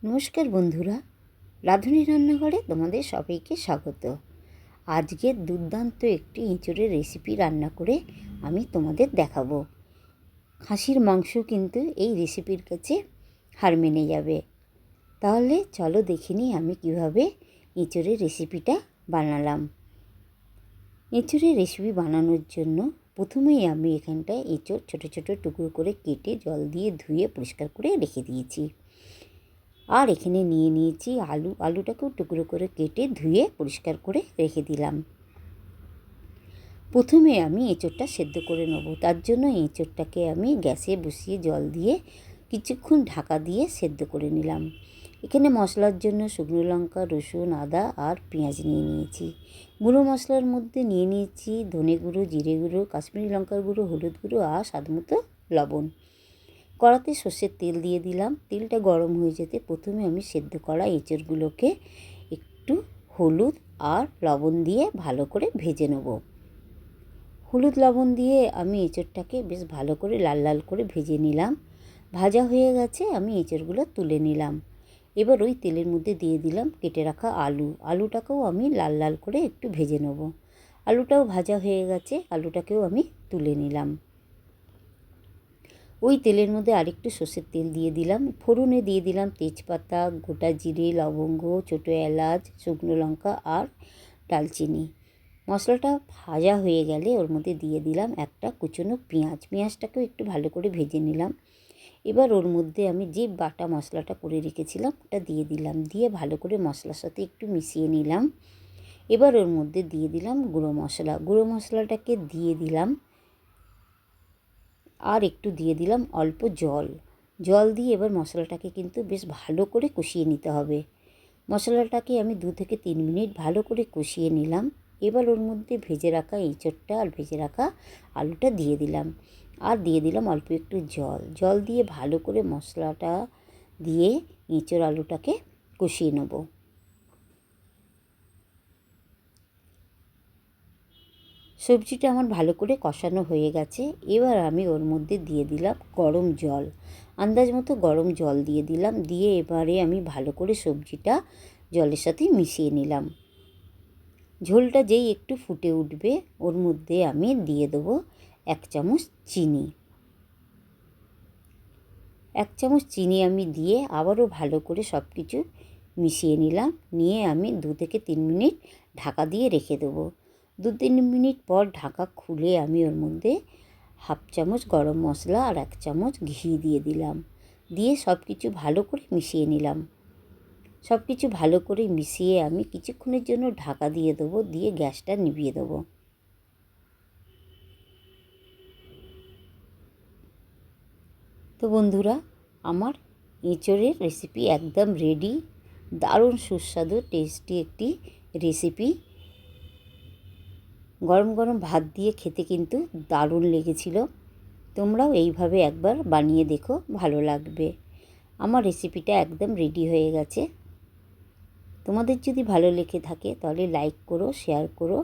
নমস্কার বন্ধুরা, রাঁধুনি রান্নাঘরে তোমাদের সবাইকে স্বাগত। আজকে দুর্দান্ত একটি এঁচোড়ের রেসিপি রান্না করে আমি তোমাদের দেখাবো। খাসির মাংস কিন্তু এই রেসিপির কাছে হার মেনে যাবে। তাহলে চলো দেখে নিই আমি কীভাবে এঁচোড়ের রেসিপিটা বানালাম। এঁচোড়ের রেসিপি বানানোর জন্য প্রথমেই আমি এখানটায় এঁচোড় ছোটো ছোটো টুকরো করে কেটে জল দিয়ে ধুয়ে পরিষ্কার করে রেখে দিয়েছি। আর এখানে নিয়ে নিয়েছি আলুটাকেও টুকরো করে কেটে ধুয়ে পরিষ্কার করে রেখে দিলাম। প্রথমে আমি এঁচোড়টা সেদ্ধ করে নেব। তার জন্য এঁচোড়টাকে আমি গ্যাসে বসিয়ে জল দিয়ে কিছুক্ষণ ঢাকা দিয়ে সেদ্ধ করে নিলাম। এখানে মশলার জন্য শুকনো লঙ্কা, রসুন, আদা আর পেঁয়াজ নিয়ে নিয়েছি। গুঁড়ো মশলার মধ্যে নিয়ে নিয়েছি ধনে গুঁড়ো, জিরে গুঁড়ো, কাশ্মীরি লঙ্কার গুঁড়ো, হলুদ গুঁড়ো আর স্বাদমতো লবণ। কড়াতে সর্ষের তেল দিয়ে দিলাম। তেলটা গরম হয়ে যেতে প্রথমে আমি সেদ্ধ করা এঁচোড়গুলোকে একটু হলুদ আর লবণ দিয়ে ভালো করে ভেজে নেব। হলুদ লবণ দিয়ে আমি এঁচোড়টাকে বেশ ভালো করে লাল লাল করে ভেজে নিলাম। ভাজা হয়ে গেছে, আমি এঁচোড়গুলো তুলে নিলাম। এবার ওই তেলের মধ্যে দিয়ে দিলাম কেটে রাখা আলুটাকেও আমি লাল লাল করে একটু ভেজে নেব। আলুটাও ভাজা হয়ে গেছে, আলুটাকেও আমি তুলে নিলাম। ওই তেলের মধ্যে আরেকটু সর্ষের তেল দিয়ে দিলাম। ফোড়নে দিয়ে দিলাম তেজপাতা, গোটা জিরে, লবঙ্গ, ছোটো এলাচ, শুকনো লঙ্কা আর ডালচিনি। মশলাটা ভাজা হয়ে গেলে ওর মধ্যে দিয়ে দিলাম একটা কুচনো পেঁয়াজটাকেও একটু ভালো করে ভেজে নিলাম। এবার ওর মধ্যে আমি যে বাটা মশলাটা করে রেখেছিলাম ওটা দিয়ে দিলাম। দিয়ে ভালো করে মশলার সাথে একটু মিশিয়ে নিলাম। এবার ওর মধ্যে দিয়ে দিলাম গুঁড়ো মশলাটাকে দিয়ে দিলাম। আর একটু দিয়ে দিলাম অল্প জল দিয়ে এবার মশলাটাকে কিন্তু বেশ ভালো করে কষিয়ে নিতে হবে। মশলাটাকে আমি 2 থেকে 3 মিনিট ভালো করে কষিয়ে নিলাম। এবার ওর মধ্যে ভেজে রাখা এঁচোড়টা আর ভেজে রাখা আলুটা দিয়ে দিলাম। আর দিয়ে দিলাম অল্প একটু জল দিয়ে ভালো করে মশলাটা দিয়ে এঁচোড় আলুটাকে কষিয়ে নেব। সবজিটা আমার ভালো করে কষানো হয়ে গেছে। এবার আমি ওর মধ্যে দিয়ে দিলাম গরম জল, আন্দাজ মতো গরম জল দিয়ে দিলাম। দিয়ে এবারে আমি ভালো করে সবজিটা জলের সাথে মিশিয়ে নিলাম। ঝোলটা যেই একটু ফুটে উঠবে ওর মধ্যে আমি দিয়ে দেবো 1 চামচ চিনি। 1 চামচ চিনি আমি দিয়ে আবারও ভালো করে সব কিছু মিশিয়ে নিলাম। নিয়ে আমি 2 থেকে 3 মিনিট ঢাকা দিয়ে রেখে দেবো। 2-3 মিনিট পর ঢাকা খুলে আমি ওর মধ্যে 1/2 চামচ গরম মশলা আর 1 চামচ ঘি দিয়ে দিলাম। দিয়ে সব কিছু ভালো করে মিশিয়ে নিলাম। সব কিছু ভালো করে মিশিয়ে আমি কিছুক্ষণের জন্য ঢাকা দিয়ে দেবো। দিয়ে গ্যাসটা নিভিয়ে দেবো। তো বন্ধুরা, আমার এঁচোড়ের রেসিপি একদম রেডি। দারুণ সুস্বাদু টেস্টি একটি রেসিপি। গরম গরম ভাত দিয়ে খেতে কিন্তু দারুণ লেগেছিল। তোমরাও এইভাবে একবার বানিয়ে দেখো, ভালো লাগবে। আমার রেসিপিটা একদম রেডি হয়ে গেছে। তোমাদের যদি ভালো লেগে থাকে তাহলে লাইক করো, শেয়ার করো